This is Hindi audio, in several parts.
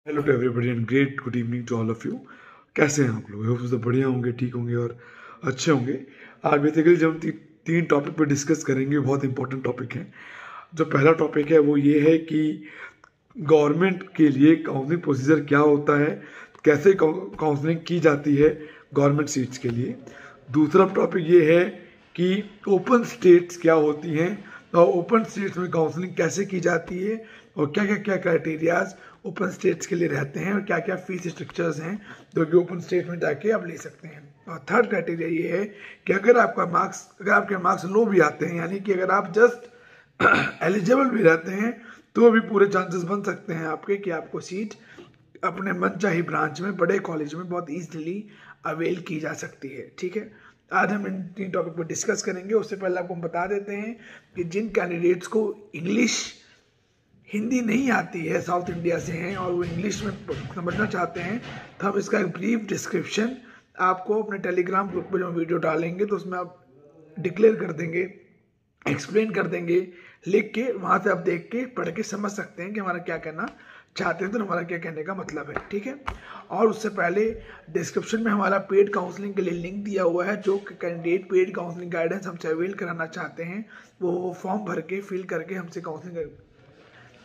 Hello to everybody and great good evening to all of you. कैसे हैं आप लोग? होप सब बढ़िया होंगे, ठीक होंगे और अच्छे होंगे। आज बेसिकली जब हम तीन टॉपिक पर डिस्कस करेंगे, बहुत इंपॉर्टेंट टॉपिक है। जो पहला टॉपिक है वो ये है कि गवर्नमेंट के लिए काउंसलिंग प्रोसीजर क्या होता है, कैसे काउंसलिंग की जाती है गवर्नमेंट सीट्स के लिए। दूसरा टॉपिक ये है कि ओपन स्टेट्स क्या होती हैं और ओपन स्टेट्स में काउंसलिंग कैसे की जाती है और क्या क्राइटेरियाज ओपन स्टेट्स के लिए रहते हैं और क्या क्या फीस स्ट्रक्चर्स हैं जो कि ओपन स्टेट में जाके आप ले सकते हैं। और थर्ड क्राइटेरिया ये है कि अगर आपके मार्क्स लो भी आते हैं, यानी कि अगर आप जस्ट एलिजिबल भी रहते हैं, तो भी पूरे चांसेस बन सकते हैं आपके कि आपको सीट अपने मनचाही ब्रांच में बड़े कॉलेज में बहुत ईजिली अवेल की जा सकती है। ठीक है, आज हम इन तीन टॉपिक पर डिस्कस करेंगे। उससे पहले आपको हम बता देते हैं कि जिन कैंडिडेट्स को हिंदी नहीं आती है, साउथ इंडिया से हैं और वो इंग्लिश में समझना चाहते हैं, तो हम इसका एक ब्रीफ डिस्क्रिप्शन आपको अपने टेलीग्राम ग्रुप पे जो वीडियो डालेंगे तो उसमें आप डिक्लेयर कर देंगे, एक्सप्लेन कर देंगे, लिख के वहाँ से आप देख के पढ़ के समझ सकते हैं कि हमारा क्या कहना चाहते हैं, तो हमारा क्या कहने का मतलब है। ठीक है, और उससे पहले डिस्क्रिप्शन में हमारा पेड काउंसलिंग के लिए लिंक दिया हुआ है। जो कैंडिडेट पेड काउंसलिंग गाइडेंस हमसे अवेल कराना चाहते हैं वो फॉर्म भर के फिल करके हमसे काउंसलिंग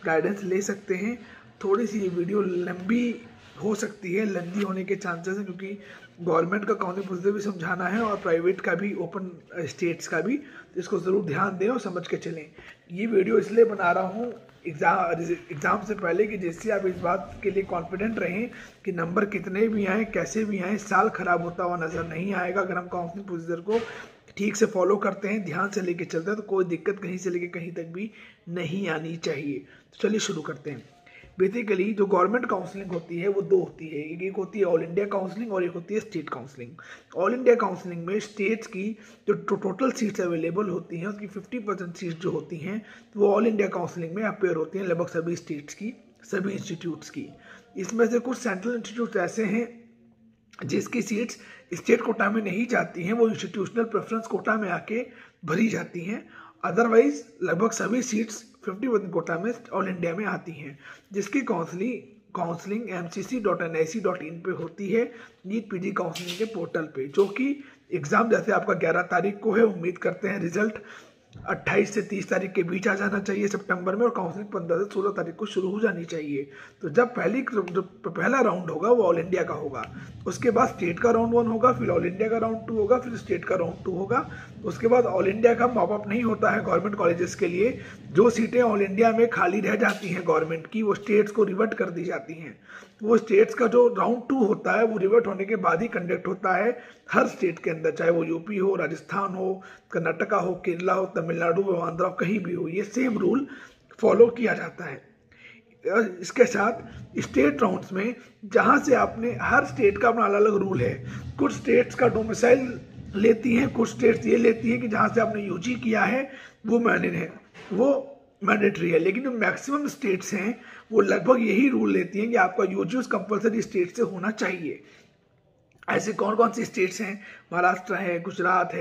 गाइडेंस ले सकते हैं। थोड़ी सी ये वीडियो लंबी हो सकती है, लंबी होने के चांसेस हैं, क्योंकि गवर्नमेंट का काउंसलिंग प्रोसीजर भी समझाना है और प्राइवेट का भी, ओपन स्टेट्स का भी। तो इसको ज़रूर ध्यान दें और समझ के चलें। ये वीडियो इसलिए बना रहा हूँ एग्ज़ाम से पहले कि जिससे आप इस बात के लिए कॉन्फिडेंट रहें कि नंबर कितने भी आएँ, कैसे भी आएँ, साल ख़राब होता हुआ नज़र नहीं आएगा। अगर हम काउंसलिंग प्रोसीजर को ठीक से फॉलो करते हैं, ध्यान से लेके चलते हैं, तो कोई दिक्कत कहीं से लेके कहीं तक भी नहीं आनी चाहिए। तो चलिए शुरू करते हैं। बेसिकली जो गवर्नमेंट काउंसलिंग होती है वो दो होती है, एक होती है ऑल इंडिया काउंसलिंग और एक होती है state counselling. All India counselling में स्टेट्स की जो टोटल सीट्स अवेलेबल होती हैं उसकी 50% सीट्स जो होती हैं वो ऑल इंडिया काउंसलिंग में अपेयर होती हैं, लगभग सभी स्टेट्स की, सभी इंस्टीट्यूट्स की। इसमें से कुछ सेंट्रल इंस्टीट्यूट ऐसे हैं जिसकी सीट्स स्टेट कोटा में नहीं जाती हैं, वो इंस्टीट्यूशनल प्रेफरेंस कोटा में आके भरी जाती हैं। अदरवाइज लगभग सभी सीट्स 50% कोटा में ऑल इंडिया में आती हैं, जिसकी काउंसलिंग mcc.nic.in पे होती है, नीट पीजी काउंसलिंग के पोर्टल पे। जो कि एग्ज़ाम जैसे आपका 11 तारीख को है, उम्मीद करते हैं रिजल्ट 28 से 30 तारीख के बीच आ जाना चाहिए सितंबर में, और काउंसलिंग 15 से 16 तारीख को शुरू हो जानी चाहिए। तो जब जो पहला राउंड होगा वो ऑल इंडिया का होगा, उसके बाद स्टेट का राउंड 1 होगा, फिर ऑल इंडिया का राउंड 2 होगा, फिर स्टेट का राउंड 2 होगा। उसके बाद ऑल इंडिया का मॉपअप नहीं होता है गवर्नमेंट कॉलेजेस के लिए। जो सीटें ऑल इंडिया में खाली रह जाती हैं गवर्नमेंट की, वो स्टेट्स को रिवर्ट कर दी जाती हैं। वो स्टेट्स का जो राउंड 2 होता है वो रिवर्ट होने के बाद ही कंडक्ट होता है हर स्टेट के अंदर, चाहे वो यूपी हो, राजस्थान हो, कर्नाटका हो, केरला हो, तमिलनाडु हो, आंध्रा हो, कहीं भी हो, ये सेम रूल फॉलो किया जाता है। इसके साथ स्टेट राउंड्स में जहाँ से आपने, हर स्टेट का अपना अलग अलग रूल है। कुछ स्टेट्स का डोमिसाइल लेती हैं, कुछ स्टेट्स ये लेती हैं कि जहाँ से आपने यूजी किया है वो मैंडेटरी है। लेकिन जो मैक्सिमम स्टेट्स हैं वो लगभग यही रूल लेती हैं कि आपका यूजी उस कंपलसरी स्टेट से होना चाहिए। ऐसे कौन कौन सी स्टेट्स हैं? महाराष्ट्र है, गुजरात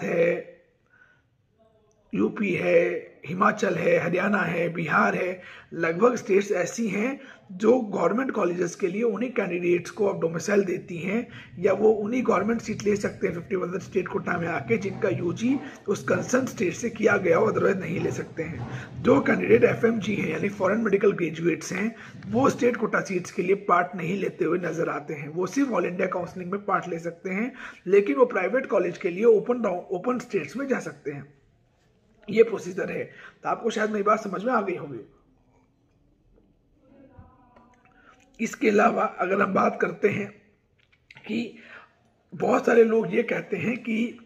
है, यूपी है, हिमाचल है, हरियाणा है, बिहार है। लगभग स्टेट्स ऐसी हैं जो गवर्नमेंट कॉलेजेस के लिए उन्हीं कैंडिडेट्स को अब डोमिसाइल देती हैं, या वो उन्हीं गवर्नमेंट सीट ले सकते हैं 50% स्टेट कोटा में आके, जिनका यूजी उस कंसर्न स्टेट से किया गया हो, अदरवाइज नहीं ले सकते हैं। जो कैंडिडेट FMG हैं यानी फॉरेन मेडिकल ग्रेजुएट्स हैं, वो स्टेट कोटा सीट्स के लिए पार्ट नहीं लेते हुए नजर आते हैं। वो सिर्फ ऑल इंडिया काउंसलिंग में पार्ट ले सकते हैं, लेकिन वो प्राइवेट कॉलेज के लिए ओपन स्टेट्स में जा सकते हैं। ये प्रोसीजर है। तो आपको शायद मेरी बात समझ में आ गई होगी। इसके अलावा अगर हम बात करते हैं कि बहुत सारे लोग ये कहते हैं कि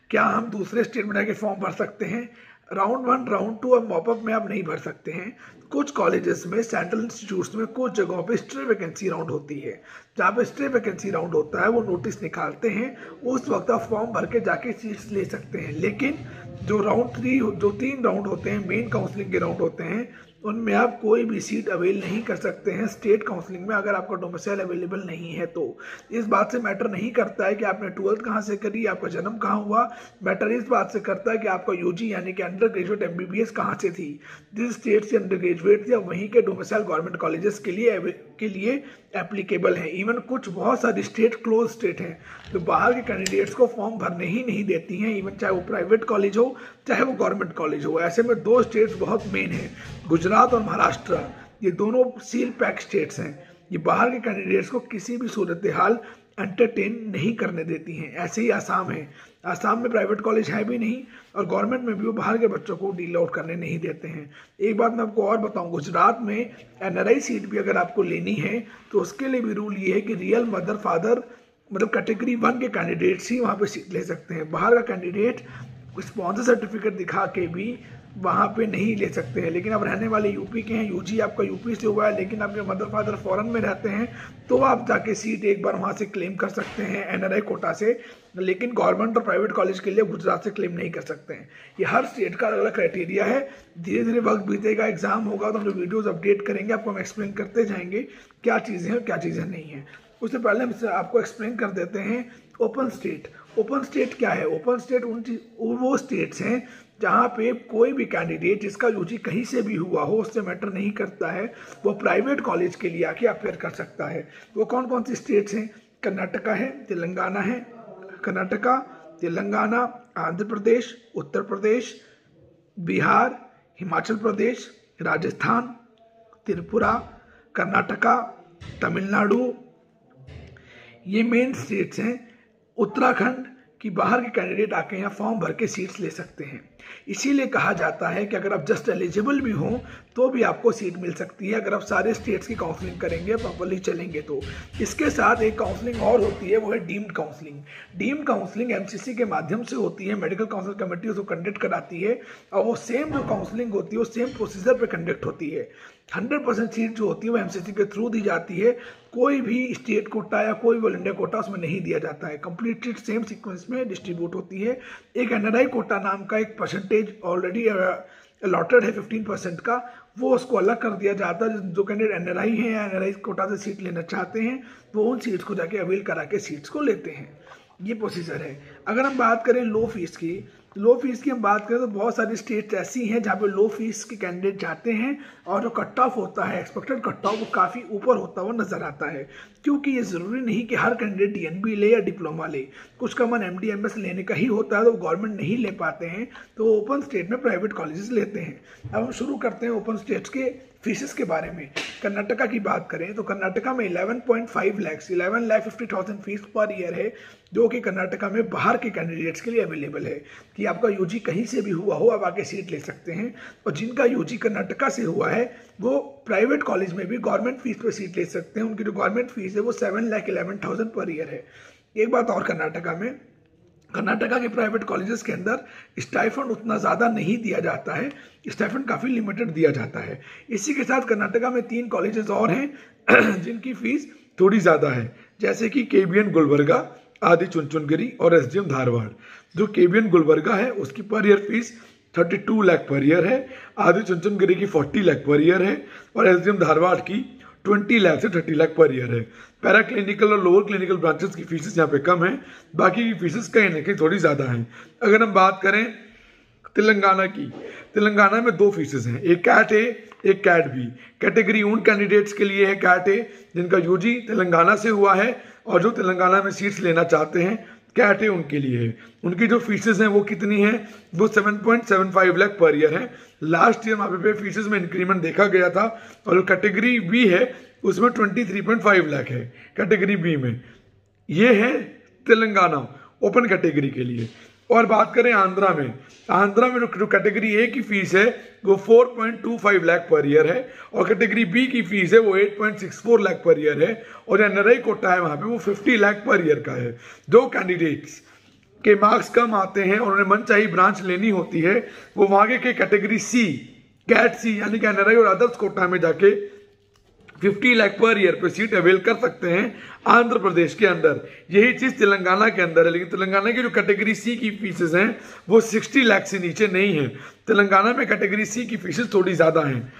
क्या हम दूसरे स्टेट में जाके फॉर्म भर सकते हैं? राउंड 1, राउंड 2 और मॉपअप में आप नहीं भर सकते हैं। कुछ कॉलेजेस में, सेंट्रल इंस्टीट्यूट्स में, कुछ जगहों पे स्ट्रे वैकेंसी राउंड होती है। जहाँ पे स्ट्रे वैकेंसी राउंड होता है वो नोटिस निकालते हैं, उस वक्त आप फॉर्म भर के जाके सीट्स ले सकते हैं। लेकिन जो 3 राउंड होते हैं, मेन काउंसलिंग के राउंड होते हैं, उनमें आप कोई भी सीट अवेल नहीं कर सकते हैं स्टेट काउंसलिंग में अगर आपका डोमिसाइल अवेलेबल नहीं है। तो इस बात से मैटर नहीं करता है कि आपने 12th कहाँ से करी, आपका जन्म कहाँ हुआ, मैटर इस बात से करता है कि आपका यूजी यानी कि अंडर ग्रेजुएट MBBS कहाँ से थी, जिस स्टेट से अंडर ग्रेजुएट थी, वहीं के डोमिसाइल गवर्नमेंट कॉलेजेस के लिए एप्लीकेबल है। इवन कुछ बहुत सारी स्टेट क्लोज स्टेट हैं जो बाहर के कैंडिडेट्स को फॉर्म भरने ही नहीं देती हैं, इवन चाहे वो प्राइवेट कॉलेज हो चाहे वो गवर्नमेंट कॉलेज हो। ऐसे में 2 स्टेट्स बहुत मेन हैं, गुजरात और महाराष्ट्र। ये दोनों सील पैक स्टेट्स हैं, ये बाहर के कैंडिडेट्स को किसी भी सूरत हाल एंटरटेन नहीं करने देती हैं। ऐसे ही आसाम है, आसाम में प्राइवेट कॉलेज है भी नहीं और गवर्नमेंट में भी वो बाहर के बच्चों को डील आउट करने नहीं देते हैं। एक बात मैं आपको और बताऊं, गुजरात में NRI सीट भी अगर आपको लेनी है तो उसके लिए भी रूल ये है कि रियल मदर फादर मतलब कैटेगरी 1 के कैंडिडेट्स ही वहाँ पे सीट ले सकते हैं। बाहर का कैंडिडेट स्पॉन्सर सर्टिफिकेट दिखा के भी वहाँ पे नहीं ले सकते हैं। लेकिन आप रहने वाले यूपी के हैं, यूजी आपका यूपी से हुआ है, लेकिन आपके मदर फादर फॉरेन में रहते हैं, तो आप जाके सीट एक बार वहाँ से क्लेम कर सकते हैं NRI कोटा से। लेकिन गवर्नमेंट और प्राइवेट कॉलेज के लिए गुजरात से क्लेम नहीं कर सकते हैं। ये हर स्टेट का अलग अलग क्राइटेरिया है। धीरे धीरे वक्त बीतेगा, एग्जाम होगा तो हम जो वीडियोज़ अपडेट करेंगे आपको हम एक्सप्लेन करते जाएंगे क्या चीज़ें हैं और क्या चीज़ें नहीं हैं। उससे पहले हम आपको एक्सप्लेन कर देते हैं ओपन स्टेट। ओपन स्टेट क्या है? ओपन स्टेट वो स्टेट्स हैं जहाँ पे कोई भी कैंडिडेट जिसका यूजी कहीं से भी हुआ हो, उससे मैटर नहीं करता है, वो प्राइवेट कॉलेज के लिए आके अपेयर कर सकता है। वो कौन कौन सी स्टेट्स हैं? कर्नाटका है, तेलंगाना है, कर्नाटका, तेलंगाना, आंध्र प्रदेश, उत्तर प्रदेश, बिहार, हिमाचल प्रदेश, राजस्थान, त्रिपुरा, कर्नाटका, तमिलनाडु, ये मेन स्टेट्स हैं। उत्तराखंड की बाहर के कैंडिडेट आके यहाँ फॉर्म भर के सीट्स ले सकते हैं। इसीलिए कहा जाता है कि अगर आप जस्ट एलिजिबल भी हों तो भी आपको सीट मिल सकती है अगर आप सारे स्टेट्स की काउंसलिंग करेंगे, प्रॉपर्ली चलेंगे तो। इसके साथ एक काउंसलिंग और होती है, वो है deemed counselling. Deemed counselling MCC के माध्यम से होती है, मेडिकल काउंसिल कमेटी उसको कंडक्ट कराती है और वो सेम जो काउंसलिंग होती है वो सेम प्रोसीजर पर कंडक्ट होती है। 100% सीट जो होती है वो MCC के थ्रू दी जाती है। कोई भी स्टेट कोटा या कोई ऑल इंडिया कोटा उसमें नहीं दिया जाता है, कंप्लीटली सेम सीक्वेंस में डिस्ट्रीब्यूट होती है। एक NRI कोटा नाम का एक परसेंटेज ऑलरेडी अलॉटेड है 15% का, वो उसको अलग कर दिया जाता है। जो कैंडिडेट NRI हैं या NRI कोटा से सीट लेना चाहते हैं वो उन सीट्स को जाके अवेल करा के सीट्स को लेते हैं। ये प्रोसीजर है। अगर हम बात करें लो फीस की हम बात करें तो बहुत सारी स्टेट्स ऐसी हैं जहाँ पे लो फीस के कैंडिडेट जाते हैं और जो कट ऑफ होता है, एक्सपेक्टेड कट ऑफ, वो काफ़ी ऊपर होता हुआ नजर आता है। क्योंकि ये ज़रूरी नहीं कि हर कैंडिडेट DNB ले या डिप्लोमा ले, कुछ का मन MD MS लेने का ही होता है तो गवर्नमेंट नहीं ले पाते हैं तो ओपन स्टेट में प्राइवेट कॉलेजेस लेते हैं। अब हम शुरू करते हैं ओपन स्टेट्स के फीसेस के बारे में। कर्नाटका की बात करें तो कर्नाटका में 11.5 लाख 11,50,000 फीस पर ईयर है, जो कि कर्नाटका में बाहर के कैंडिडेट्स के लिए अवेलेबल है कि आपका यूजी कहीं से भी हुआ हो आप आके सीट ले सकते हैं। और जिनका यूजी कर्नाटका से हुआ है वो प्राइवेट कॉलेज में भी गवर्नमेंट फीस पर सीट ले सकते हैं। उनकी जो गवर्नमेंट फीस है वो 7,11,000 पर ईयर है। एक बात और, कर्नाटका के प्राइवेट कॉलेजेस के अंदर स्टाइफंड उतना ज़्यादा नहीं दिया जाता है, स्टाइफंड काफ़ी लिमिटेड दिया जाता है। इसी के साथ कर्नाटका में 3 कॉलेजेस और हैं जिनकी फीस थोड़ी ज़्यादा है, जैसे कि KBN गुलबर्गा, आदि चुनचुनगिरी और SDM धारवाड़। जो KBN गुलबर्गा है उसकी per year fees 32 lakh per year है, आदि चुनचुनगिरी की 40 लाख पर ईयर है और SDM धारवाड़ की 20 लाख से 30 लाख पर ईयर है। पैरा क्लिनिकल और लोअर क्लिनिकल ब्रांचेस की फीसेस यहाँ पे कम है, बाकी की फीसेस कहीं ना कहीं थोड़ी ज़्यादा हैं। अगर हम बात करें तेलंगाना की, तेलंगाना में 2 फीसेस हैं, एक कैट ए एक कैट बी। कैटेगरी उन कैंडिडेट्स के लिए है कैट ए जिनका यूजी तेलंगाना से हुआ है और जो तेलंगाना में सीट्स लेना चाहते हैं, कैट ए उनके लिए है। उनकी जो फीसेस हैं वो कितनी है? वो 7.75 लाख पर ईयर है। लास्ट ईयर वहाँ पे फीसेस में इंक्रीमेंट देखा गया था और जो कैटेगरी बी है उसमें 23.5 लाख है कैटेगरी बी में। ये है तेलंगाना ओपन कैटेगरी के लिए। और बात करें आंध्रा में जो कैटेगरी ए की फीस है वो 4.25 लाख पर ईयर है और कैटेगरी बी की फीस है वो 8.64 लाख पर ईयर है और जो NRI कोटा है वहाँ पे वो 50 लाख पर ईयर का है। जो कैंडिडेट्स के मार्क्स कम आते हैं और उन्हें मनचाही ब्रांच लेनी होती है वो वहाँ के कैटेगरी सी, कैट सी यानी कि NRI और अदर्स कोटा में जाके 50 लाख पर ईयर पे सीट अवेल कर सकते हैं आंध्र प्रदेश के अंदर। यही चीज तेलंगाना के अंदर है, लेकिन तेलंगाना की जो कैटेगरी सी की फीसेस हैं वो 60 लाख से नीचे नहीं है। तेलंगाना में कैटेगरी सी की फीसेस थोड़ी ज्यादा हैं।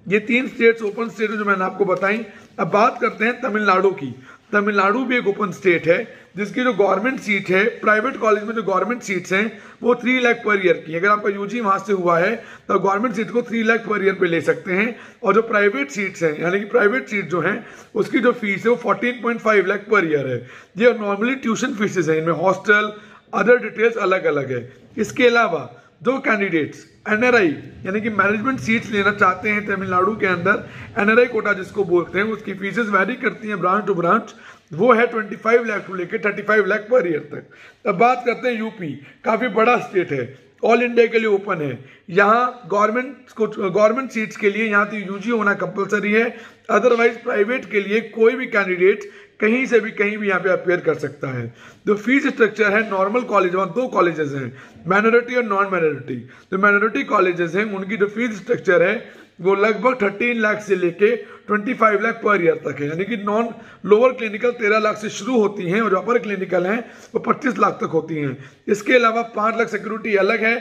ये 3 स्टेट्स ओपन स्टेट जो मैंने आपको बताई। अब बात करते हैं तमिलनाडु की। तमिलनाडु भी एक ओपन स्टेट है जिसकी जो गवर्नमेंट सीट है, प्राइवेट कॉलेज में जो गवर्नमेंट सीट्स हैं वो 3 लाख पर ईयर की। अगर आपका यूजी वहां से हुआ है तो गवर्नमेंट सीट को 3 लाख पर ईयर पे ले सकते हैं। और जो प्राइवेट सीट्स हैं, यानी कि प्राइवेट सीट जो हैं उसकी जो फीस है वो 14.5 लाख पर ईयर है। ये नॉर्मली ट्यूशन फीसेस हैं, इनमें हॉस्टल अदर डिटेल्स अलग अलग है। इसके अलावा जो कैंडिडेट्स एनआरआई यानी कि मैनेजमेंट सीट्स लेना चाहते हैं तमिलनाडु के अंदर, एनआरआई कोटा जिसको बोलते हैं, उसकी फीसेस वैरी करती हैं ब्रांच टू ब्रांच। वो है 25 लाख से लेकर 35 लाख पर ईयर तक। अब बात करते हैं यूपी। काफी बड़ा स्टेट है, ऑल इंडिया के लिए ओपन है। यहाँ गवर्नमेंट सीट्स के लिए यहाँ तो यूजी होना कंपलसरी है, अदरवाइज प्राइवेट के लिए कोई भी कैंडिडेट कहीं से भी कहीं भी यहाँ पे अपेयर कर सकता है। जो फीस स्ट्रक्चर है नॉर्मल कॉलेज, वहाँ 2 कॉलेजेस हैं, माइनॉरिटी और नॉन माइनॉरिटी। जो माइनॉरिटी कॉलेजेस हैं उनकी जो फीस स्ट्रक्चर है वो लगभग 13 लाख से लेके 25 लाख पर ईयर तक है। यानी कि नॉन लोअर क्लिनिकल 13 लाख से शुरू होती हैं और जो अपर क्लिनिकल हैं वो 25 लाख तक होती हैं। इसके अलावा 5 लाख सिक्योरिटी अलग है,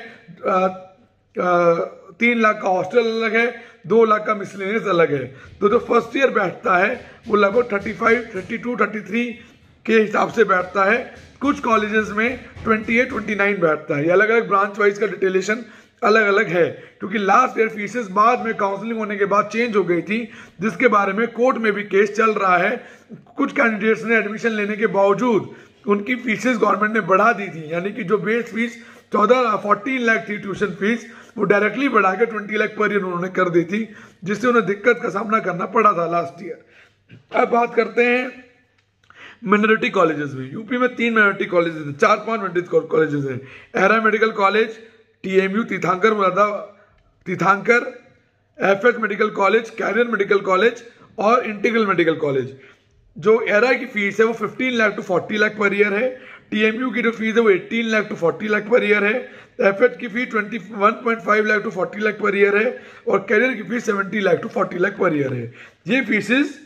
3 लाख का हॉस्टल अलग है, 2 लाख का मिसलेनियस अलग है। तो जो फर्स्ट ईयर बैठता है वो लगभग 35, 32, 33 के हिसाब से बैठता है। कुछ कॉलेजेस में 28, 29 बैठता है। ये अलग अलग ब्रांच वाइज का डिटेलेशन अलग अलग है, क्योंकि लास्ट ईयर फीसेस बाद में काउंसलिंग होने के बाद चेंज हो गई थी, जिसके बारे में कोर्ट में भी केस चल रहा है। कुछ कैंडिडेट्स ने एडमिशन लेने के बावजूद उनकी फीसेस गवर्नमेंट ने बढ़ा दी थी, यानी कि जो बेस फीस 14 लाख थी ट्यूशन फीस, वो डायरेक्टली बढ़ा के 20 लाख पर ईयर उन्होंने कर दी थी, जिससे उन्हें दिक्कत का सामना करना पड़ा था लास्ट ईयर। अब बात करते हैं माइनॉरिटी कॉलेजेस में। यूपी में 3 माइनॉरिटी कॉलेजेस हैं, 4-5 माइनॉरिटी कॉलेजेस हैं। Era medical college, TMU Teerthanker, FH medical college, Career medical college और इंटीग्रल मेडिकल कॉलेज। जो एरा की फीस है वो 15 lakh to 40 lakh per year है। TMU की जो फीस है वो 18 lakh to 40 lakh per year है। FH की fees 21.5 lakh to 40 lakh per year है और कैरियर की fees 70 lakh to 40 lakh per year है। ये फीसेस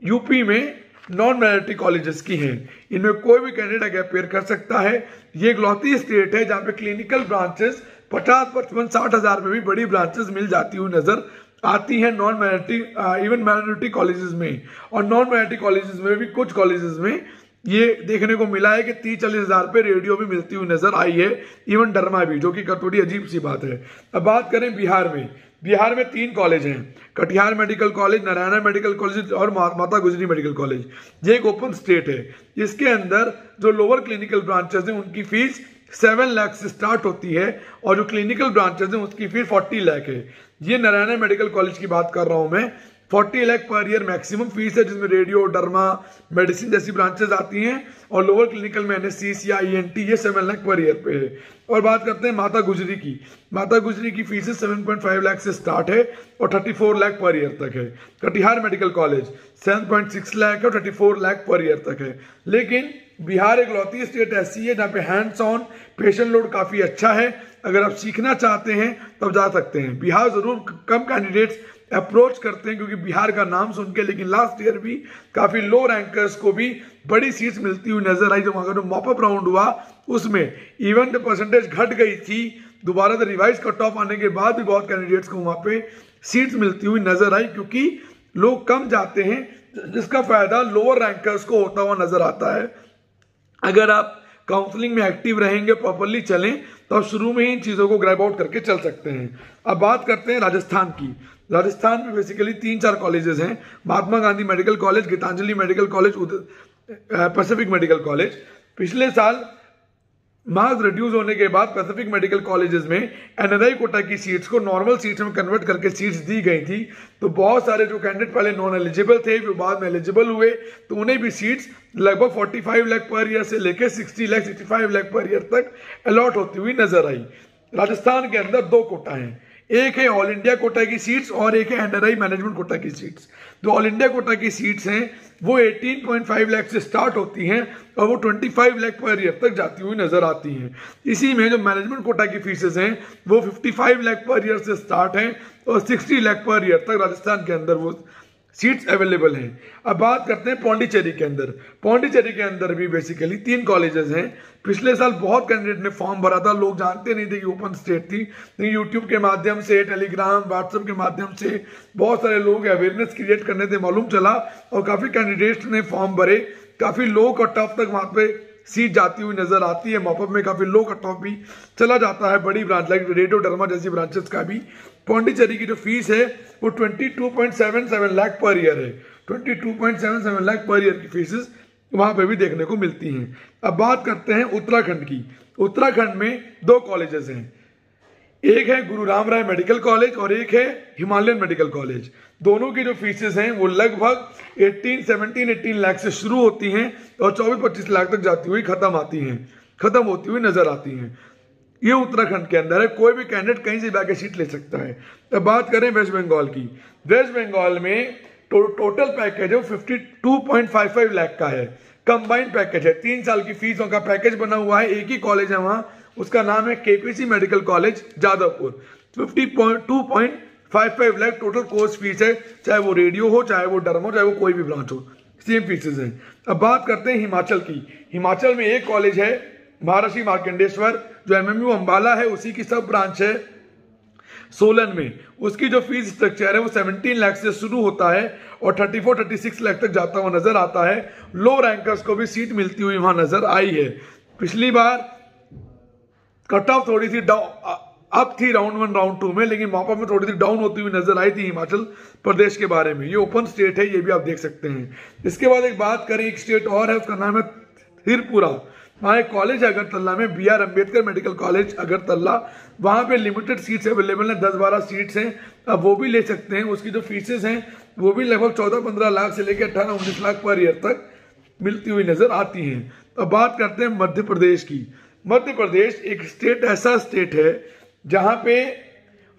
यूपी में नॉन माइनॉरिटी कॉलेजेस की हैं। इनमें कोई भी कैंडिडेट अपेयर कर सकता है। ये इकलौती स्टेट है जहाँ पे क्लिनिकल ब्रांचेस 50, 55, 60 हज़ार में भी बड़ी ब्रांचेस मिल जाती हुई नजर आती हैं non minority even minority colleges में। और नॉन माइनॉरिटी कॉलेजेस में भी कुछ कॉलेजेस में ये देखने को मिला है कि 30-40 हज़ार पे रेडियो भी मिलती हुई नजर आई है, इवन डरमा भी, जो कि थोड़ी अजीब सी बात है। अब बात करें बिहार में। बिहार में 3 कॉलेज हैं, Katihar medical college, Narayana medical college और माता गुजरी मेडिकल कॉलेज। ये एक ओपन स्टेट है। इसके अंदर जो लोअर क्लिनिकल ब्रांचेस हैं उनकी फीस 7 लाख से स्टार्ट होती है और जो क्लिनिकल ब्रांचेस हैं उसकी फीस 40 लाख है। ये नारायणा मेडिकल कॉलेज की बात कर रहा हूं मैं। 40 lakh per year maximum fees है, जिसमें रेडियो, डर्मा, मेडिसिन जैसी ब्रांचेस आती हैं और लोअर क्लिनिकल में एनेस्थीसिया, ENT ये 7 लाख पर ईयर पे है। और बात करते हैं माता गुजरी की। माता गुजरी की फीस 7.5 लाख से स्टार्ट है और 34 लाख पर ईयर तक है। कटिहार मेडिकल कॉलेज 7.6 लाख और 34 लाख पर ईयर तक है। लेकिन बिहार एक लौती स्टेट ऐसी है जहाँ पे हैंड्स ऑन पेशेंट लोड काफी अच्छा है। अगर आप सीखना चाहते हैं तब जा सकते हैं। बिहार जरूर कम कैंडिडेट्स अप्रोच करते हैं क्योंकि बिहार का नाम सुन के, लेकिन लास्ट ईयर भी काफी लो रैंकर्स को भी बड़ी सीट्स मिलती हुई नजर आई। जो मॉपअप राउंड हुआ उसमें इवन परसेंटेज घट गई थी, दोबारा से रिवाइज कट ऑफ आने के बाद भी बहुत कैंडिडेट्स को वहां पे सीट्स मिलती हुई नजर आई, क्योंकि लोग कम जाते हैं, जिसका फायदा लोअर रैंकर्स को होता हुआ नजर आता है। अगर आप काउंसलिंग में एक्टिव रहेंगे, प्रॉपरली चलें, तो आप शुरू में ही इन चीजों को ग्रैब आउट करके चल सकते हैं। अब बात करते हैं राजस्थान की। राजस्थान में बेसिकली 3-4 कॉलेजेस हैं। Mahatma Gandhi medical college, Geetanjali medical college, Pacific medical college. पिछले साल मार्क्स रिड्यूस होने के बाद पैसिफिक मेडिकल कॉलेजेस में एनआरआई कोटा की सीट्स को नॉर्मल सीट्स में कन्वर्ट करके सीट्स दी गई थी। तो बहुत सारे जो कैंडिडेट पहले नॉन एलिजिबल थे, जो बाद में एलिजिबल हुए, तो उन्हें भी सीट्स लगभग 45 लाख पर ईयर से लेकर 60 लाख 65 लाख पर ईयर तक अलॉट होती हुई नजर आई। राजस्थान के अंदर 2 कोटा हैं, एक है ऑल इंडिया कोटा की सीट्स और एक है एनआरआई मैनेजमेंट कोटा की सीट्स। जो ऑल इंडिया कोटा की सीट्स हैं वो 18.5 लाख से स्टार्ट होती हैं और वो 25 लाख पर ईयर तक जाती हुई नजर आती हैं। इसी में जो मैनेजमेंट कोटा की फीसेस हैं वो 55 लाख पर ईयर से स्टार्ट हैं और 60 लाख पर ईयर तक राजस्थान के अंदर वो सीट्स अवेलेबल हैं। अब बात करते हैं पौंडीचेरी के अंदर। पौंडीचेरी के अंदर भी बेसिकली 3 कॉलेजेस हैं। पिछले साल बहुत कैंडिडेट ने फॉर्म भरा था, लोग जानते नहीं थे कि ओपन स्टेट थी, लेकिन यूट्यूब के माध्यम से, टेलीग्राम, व्हाट्सएप के माध्यम से बहुत सारे लोग अवेयरनेस क्रिएट करने से मालूम चला और काफ़ी कैंडिडेट्स ने फॉर्म भरे। काफ़ी लो कट ऑफ तक वहाँ पे सीट जाती हुई नजर आती है। मॉपअप में काफ़ी लो कट ऑफ भी चला जाता है, बड़ी ब्रांच लाइक रेडियोधर्मा जैसी ब्रांचेस का भी। पौंडीचेरी की जो फीस है वो 22.77 लाख पर ईयर है। 22.77 लाख पर ईयर की फीसेस वहां पे भी देखने को मिलती हैं। अब बात करते हैं उत्तराखंड की। उत्तराखंड में 2 कॉलेजेस हैं, एक है गुरु राम राय मेडिकल कॉलेज और एक है हिमालयन मेडिकल कॉलेज। दोनों की जो फीसेस हैं वो लगभग 18 लाख से शुरू होती हैं और 24-25 लाख तक जाती हुई खत्म होती हुई नजर आती हैं। ये उत्तराखंड के अंदर है, कोई भी कैंडिडेट कहीं से जाके सीट ले सकता है। अब बात करें वेस्ट बंगाल की। वेस्ट बंगाल में टोटल पैकेज है वो 52.55 लाख का है। कंबाइंड पैकेज है, 3 साल की फीसों का पैकेज बना हुआ है। एक ही कॉलेज है वहां, उसका नाम है KPC medical college Jadavpur. 52.55 lakh total course fees है, चाहे वो रेडियो हो, चाहे वो डर्मा हो, चाहे वो कोई भी ब्रांच हो, सेम फीसेज हैं। अब बात करते हैं हिमाचल की। हिमाचल में एक कॉलेज है महर्षि मार्कंडेश्वर, जो एमएमयू अंबाला है उसी की सब ब्रांच है सोलन में। उसकी जो फीस स्ट्रक्चर है वो 17 लाख से शुरू होता है और 34-36 लाख तक जाता हुआ नजर आता है। लो रैंकर्स को भी सीट मिलती हुई वहां नजर आई है। पिछली बार कट ऑफ थोड़ी सी अप थी राउंड 1 राउंड 2 में, लेकिन मॉपअप में थोड़ी सी डाउन होती हुई नजर आई थी हिमाचल प्रदेश के बारे में। ये ओपन स्टेट है, ये भी आप देख सकते हैं। इसके बाद एक बात करें, एक स्टेट और है, उसका नाम है त्रिपुरा। वहाँ एक कॉलेज है अगरतला में, BR Ambedkar medical college Agartala. वहाँ पे लिमिटेड सीट्स अवेलेबल हैं, 10-12 सीट्स हैं, अब वो भी ले सकते हैं। उसकी जो फीसेस हैं वो भी लगभग 14-15 लाख से लेकर 18-19 लाख पर ईयर तक मिलती हुई नजर आती हैं। अब बात करते हैं मध्य प्रदेश की। मध्य प्रदेश एक स्टेट ऐसा स्टेट है जहाँ पे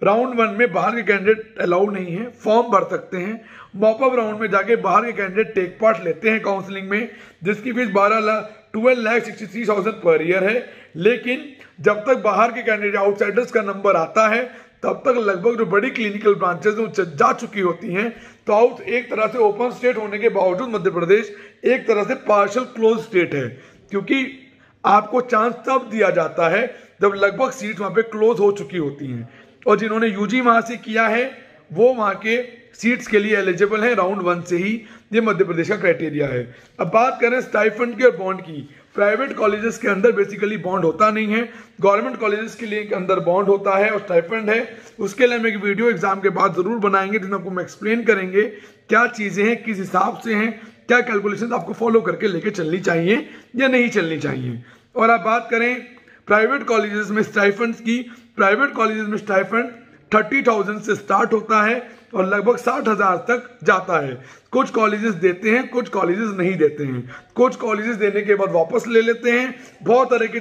राउंड 1 में बाहर के कैंडिडेट अलाउ नहीं है, फॉर्म भर सकते हैं। मॉपअप राउंड में जाके बाहर के कैंडिडेट टेक पार्ट लेते हैं काउंसलिंग में, जिसकी फीस 12,63,000 पर ईयर है। लेकिन जब तक बाहर के कैंडिडेट आउटसाइडर्स का नंबर आता है तब तक लगभग जो बड़ी क्लिनिकल ब्रांचेस जा चुकी होती हैं। तो एक तरह से ओपन स्टेट होने के बावजूद मध्य प्रदेश एक तरह से पार्शियल क्लोज स्टेट है, क्योंकि आपको चांस तब दिया जाता है जब लगभग सीट्स वहां पे क्लोज हो चुकी होती हैं। और जिन्होंने यूजी वहां से किया है वो वहां के सीट्स के लिए एलिजिबल है राउंड 1 से ही। ये मध्य प्रदेश का क्राइटेरिया है। अब बात करें स्टाइफंड की और बॉन्ड की। प्राइवेट कॉलेजेस के अंदर बेसिकली बॉन्ड होता नहीं है, गवर्नमेंट कॉलेजेस के लिए अंदर बॉन्ड होता है और स्टाइफंड है। उसके लिए हम एक वीडियो एग्जाम के बाद जरूर बनाएंगे जिसमें आपको हम एक्सप्लेन करेंगे क्या चीजें हैं, किस हिसाब से हैं, क्या कैलकुलेशन आपको फॉलो करके लेके चलनी चाहिए या नहीं चलनी चाहिए। और आप बात करें प्राइवेट कॉलेजेस में स्टाइफंड की, प्राइवेट कॉलेजेस में स्टाइफंड 30,000 से स्टार्ट होता है और लगभग 60,000 तक जाता है। कुछ कॉलेजेस देते हैं, कुछ कॉलेजेस नहीं देते हैं। कुछ कॉलेजेस देने के बाद वापस ले लेते हैं। बहुत तरह के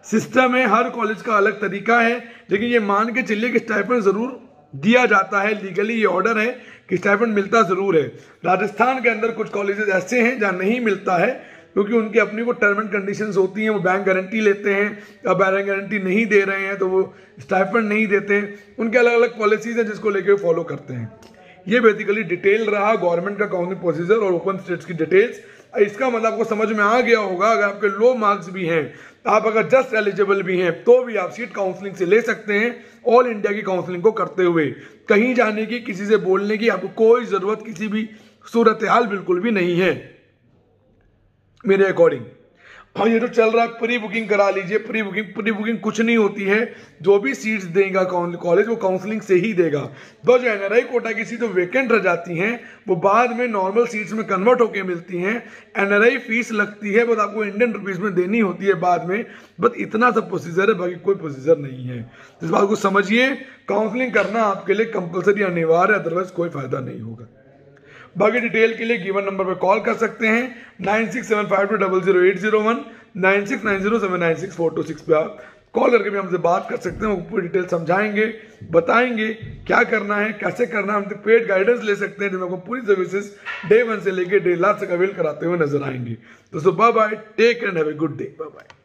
सिस्टम है, हर कॉलेज का अलग तरीका है, लेकिन ये मान के चलिए कि स्टाइपेंड जरूर दिया जाता है। लीगली ये ऑर्डर है कि स्टाइपेंड मिलता जरूर है। राजस्थान के अंदर कुछ कॉलेजेस ऐसे हैं जहाँ नहीं मिलता है, क्योंकि उनकी अपनी को टर्म एंड कंडीशंस होती हैं। वो बैंक गारंटी लेते हैं, अब बैंक गारंटी नहीं दे रहे हैं तो वो स्टाइपेंड नहीं देते। उनके अलग अलग पॉलिसीज हैं जिसको लेके फॉलो करते हैं। ये बेसिकली डिटेल रहा गवर्नमेंट का काउंसलिंग प्रोसीजर और ओपन स्टेट्स की डिटेल्स। इसका मतलब आपको समझ में आ गया होगा। अगर आपके लो मार्क्स भी हैं, आप अगर जस्ट एलिजिबल भी हैं, तो भी आप सीट काउंसलिंग से ले सकते हैं। ऑल इंडिया की काउंसलिंग को करते हुए कहीं जाने की, किसी से बोलने की आपको कोई जरूरत किसी भी सूरत हाल बिल्कुल भी नहीं है मेरे अकॉर्डिंग। और ये जो चल रहा है प्री बुकिंग करा लीजिए, प्री बुकिंग कुछ नहीं होती है। जो भी सीट्स देगा कॉलेज वो काउंसलिंग से ही देगा। तो जो एनआरआई कोटा की सीट जो वेकेंट रह जाती हैं वो बाद में नॉर्मल सीट्स में कन्वर्ट होकर मिलती हैं। एनआरआई फीस लगती है, बस आपको इंडियन रुपीज में देनी होती है बाद में। बस इतना सब प्रोसीजर है, बाकी कोई प्रोसीजर नहीं है। इस बात को समझिए, काउंसलिंग करना आपके लिए कंपलसरी अनिवार्य है, अदरवाइज कोई फायदा नहीं होगा। बाकी डिटेल के लिए गिवन नंबर पर कॉल कर सकते हैं 9675200801 9690796426 पे आप कॉल करके भी हमसे बात कर सकते हैं। वो पूरी डिटेल समझाएंगे, बताएंगे क्या करना है, कैसे करना है। हमसे पेड गाइडेंस ले सकते हैं जिसमें आपको पूरी सर्विसेज डे 1 से लेकर डे लास्ट तक अवेल कराते हुए नजर आएंगे। दोस्तों bye bye, take and have a good day, bye bye.